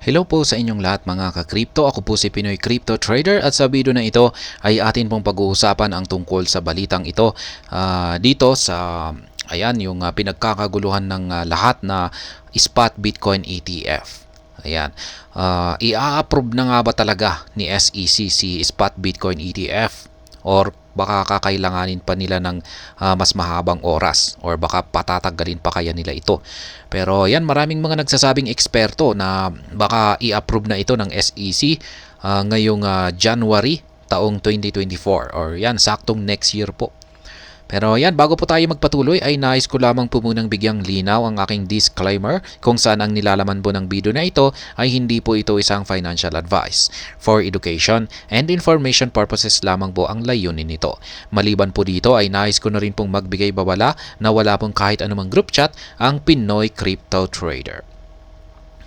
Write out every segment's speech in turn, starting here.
Hello po sa inyong lahat mga ka-crypto. Ako po si Pinoy Crypto Trader at sa video na ito ay atin pong pag-uusapan ang tungkol sa balitang ito dito sa pinagkakaguluhan ng lahat na spot Bitcoin ETF. Ayan. I-approve na nga ba talaga ni SEC si spot Bitcoin ETF? Or baka kakailanganin pa nila ng mas mahabang oras or baka patatagalin pa kaya nila ito. Pero yan, maraming mga nagsasabing eksperto na baka i-approve na ito ng SEC ngayong January taong 2024 or yan, saktong next year po. Pero yan, bago po tayo magpatuloy ay nais ko lamang po munang bigyang linaw ang aking disclaimer kung saan ang nilalaman po ng video na ito ay hindi po ito isang financial advice. For education and information purposes lamang po ang layunin nito. Maliban po dito ay nais ko na rin pong magbigay babala na wala pong kahit anumang group chat ang Pinoy Crypto Trader.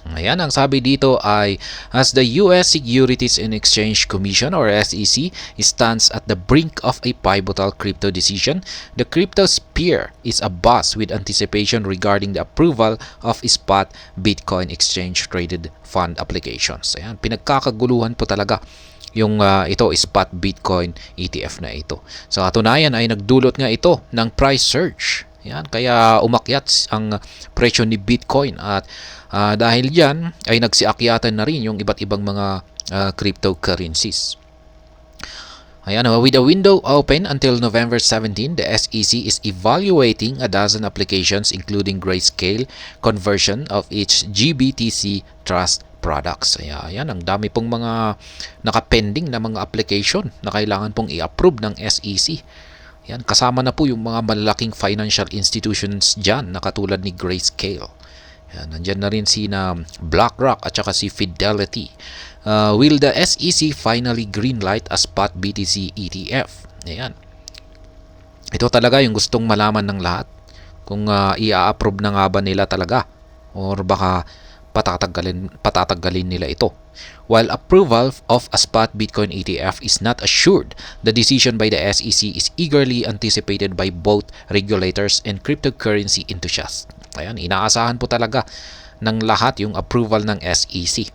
Ayan, ang sabi dito ay, as the US Securities and Exchange Commission or SEC stands at the brink of a pivotal crypto decision, the crypto sphere is abuzz with anticipation regarding the approval of spot Bitcoin exchange traded fund applications. Ayan, pinagkakaguluhan po talaga yung ito spot Bitcoin ETF na ito. Sa katunayan ay nagdulot nga ito ng price surge. Yan, kaya umakyat ang presyo ni Bitcoin at dahil diyan ay nagsiakyatan na rin yung iba't ibang mga cryptocurrencies. Ayan, with the window open until November 17, the SEC is evaluating a dozen applications including grayscale conversion of its GBTC Trust products. Ayan, ang dami pong mga nakapending na mga application na kailangan pong i-approve ng SEC. Yan, kasama na po yung mga malalaking financial institutions dyan na katulad ni Grayscale. Yan, nandyan na rin si BlackRock at saka si Fidelity. Will the SEC finally greenlight a spot BTC ETF? Ayan. Ito talaga yung gustong malaman ng lahat. Kung i-approve na nga ba nila talaga or baka patatagalin nila ito. While approval of a spot Bitcoin ETF is not assured, the decision by the SEC is eagerly anticipated by both regulators and cryptocurrency enthusiasts. Ayan, inaasahan po talaga ng lahat yung approval ng SEC.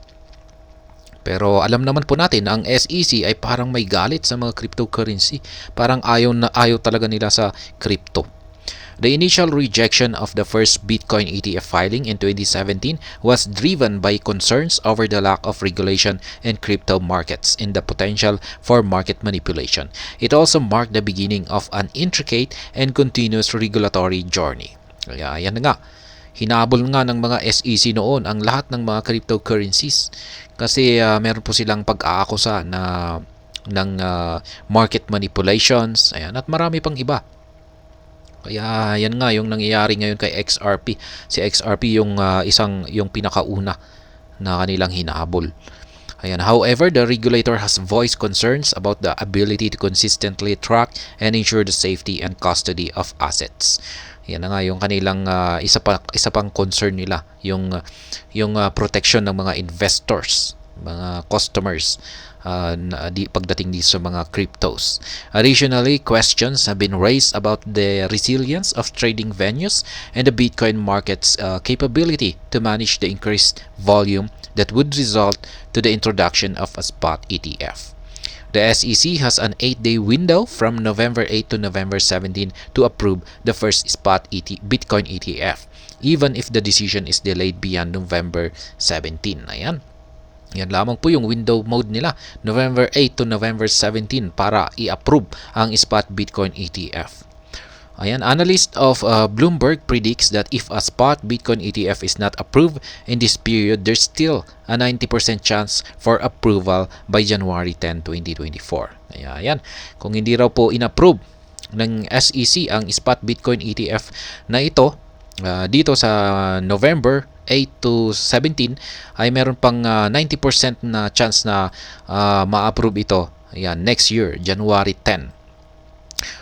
Pero alam naman po natin na ang SEC ay parang may galit sa mga cryptocurrency. Parang ayaw talaga nila sa crypto. The initial rejection of the first Bitcoin ETF filing in 2017 was driven by concerns over the lack of regulation in crypto markets and the potential for market manipulation. It also marked the beginning of an intricate and continuous regulatory journey. Kaya yan nga, hinabol nga ng mga SEC noon ang lahat ng mga cryptocurrencies kasi meron po silang pag-aakusa ng market manipulations, ayan, at marami pang iba. Kaya yan nga yung nangyayari ngayon kay XRP. Si XRP yung yung pinakauna na kanilang hinahabol. Ayan. However, the regulator has voiced concerns about the ability to consistently track and ensure the safety and custody of assets. Yan na nga yung kanilang isa pang concern nila, yung protection ng mga investors, mga customers pagdating dito sa mga cryptos. Additionally, questions have been raised about the resilience of trading venues and the Bitcoin market's capability to manage the increased volume that would result to the introduction of a spot ETF. The SEC has an 8-day window from November 8 to November 17 to approve the first spot Bitcoin ETF, even if the decision is delayed beyond November 17. Ayan. Yan lamang po yung window mode nila, November 8 to November 17 para i-approve ang spot Bitcoin ETF. Ayan, analyst of Bloomberg predicts that if a spot Bitcoin ETF is not approved in this period, there's still a 90% chance for approval by January 10, 2024. Ayan, kung hindi raw po in-approve ng SEC ang spot Bitcoin ETF na ito, dito sa November 8 to 17 ay meron pang 90% na chance na ma-approve ito. Ayan, next year, January 10.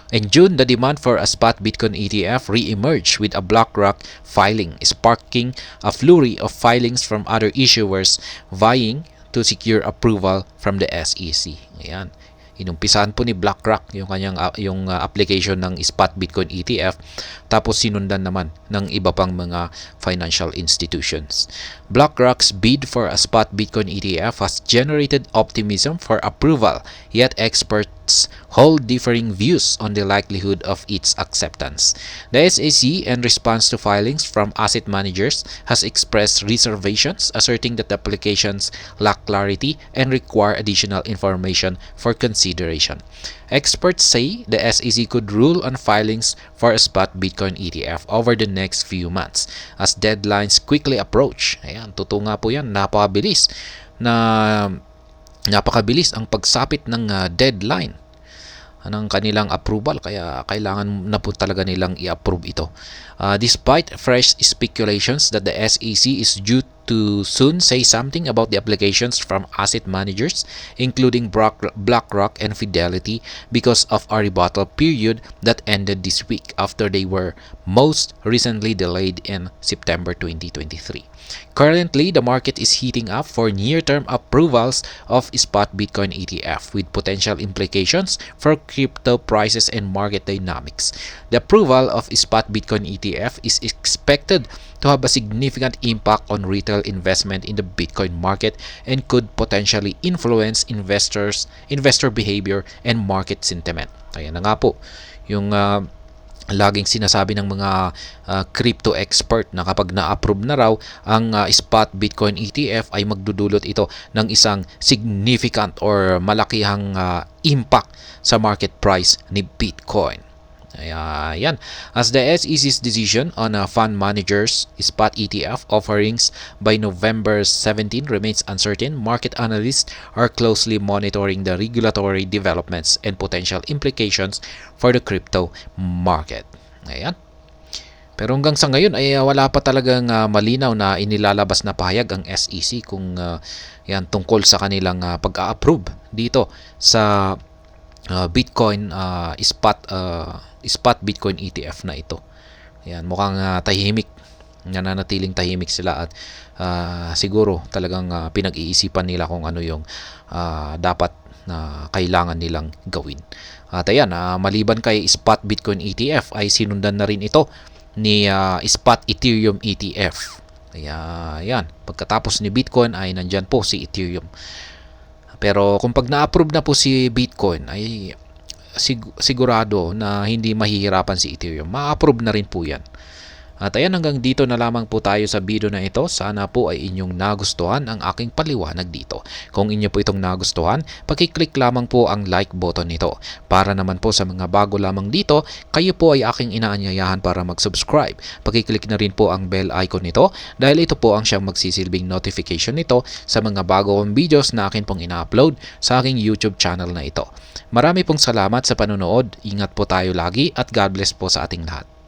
In June, the demand for a spot Bitcoin ETF re-emerged with a BlackRock filing, sparking a flurry of filings from other issuers vying to secure approval from the SEC. Ayan. Inumpisahan po ni BlackRock yung kanyang application ng spot Bitcoin ETF, tapos sinundan naman ng iba pang mga financial institutions. BlackRock's bid for a spot Bitcoin ETF has generated optimism for approval, yet experts hold differing views on the likelihood of its acceptance. The SEC, in response to filings from asset managers, has expressed reservations, asserting that the applications lack clarity and require additional information for consideration. Experts say the SEC could rule on filings for a spot Bitcoin ETF over the next few months as deadlines quickly approach. Ayan, totoo nga po yan, napakabilis ang pagsapit ng deadline ng kanilang approval, kaya kailangan na po talaga nilang i-approve ito. Despite fresh speculations that the SEC is due to soon say something about the applications from asset managers, including BlackRock and Fidelity, because of a rebuttal period that ended this week after they were most recently delayed in September 2023. Currently, the market is heating up for near-term approvals of spot Bitcoin ETF with potential implications for crypto prices and market dynamics. The approval of spot Bitcoin ETF is expected to have a significant impact on retail investment in the Bitcoin market and could potentially influence investor behavior and market sentiment. Ayan na nga po yung laging sinasabi ng mga crypto expert na kapag na-approve na raw ang spot Bitcoin ETF ay magdudulot ito ng isang significant or malakihang impact sa market price ni Bitcoin. Ayan. As the SEC's decision on fund managers spot ETF offerings by November 17 remains uncertain, market analysts are closely monitoring the regulatory developments and potential implications for the crypto market. Ayan. Pero hanggang sa ngayon ay wala pa talagang malinaw na inilalabas na pahayag ang SEC kung yan tungkol sa kanilang pag-a-approve dito sa Bitcoin spot Bitcoin ETF na ito. Ayan, mukhang tahimik, nananatiling tahimik sila at siguro talagang pinag-iisipan nila kung ano yung dapat na kailangan nilang gawin. At ayan, maliban kay spot Bitcoin ETF ay sinundan na rin ito ni spot Ethereum ETF. Ayan, pagkatapos ni Bitcoin ay nandyan po si Ethereum. Pero kung pag na-approve na po si Bitcoin ay sigurado na hindi mahihirapan si Ethereum. Ma-approve na rin po yan. At ayan, hanggang dito na lamang po tayo sa video na ito. Sana po ay inyong nagustuhan ang aking paliwanag dito. Kung inyo po itong nagustuhan, pakiclick lamang po ang like button nito. Para naman po sa mga bago lamang dito, kayo po ay aking inaanyayahan para mag-subscribe. Pakiclick na rin po ang bell icon nito dahil ito po ang siyang magsisilbing notification nito sa mga bagong videos na akin pong ina-upload sa aking YouTube channel na ito. Marami pong salamat sa panonood. Ingat po tayo lagi at God bless po sa ating lahat.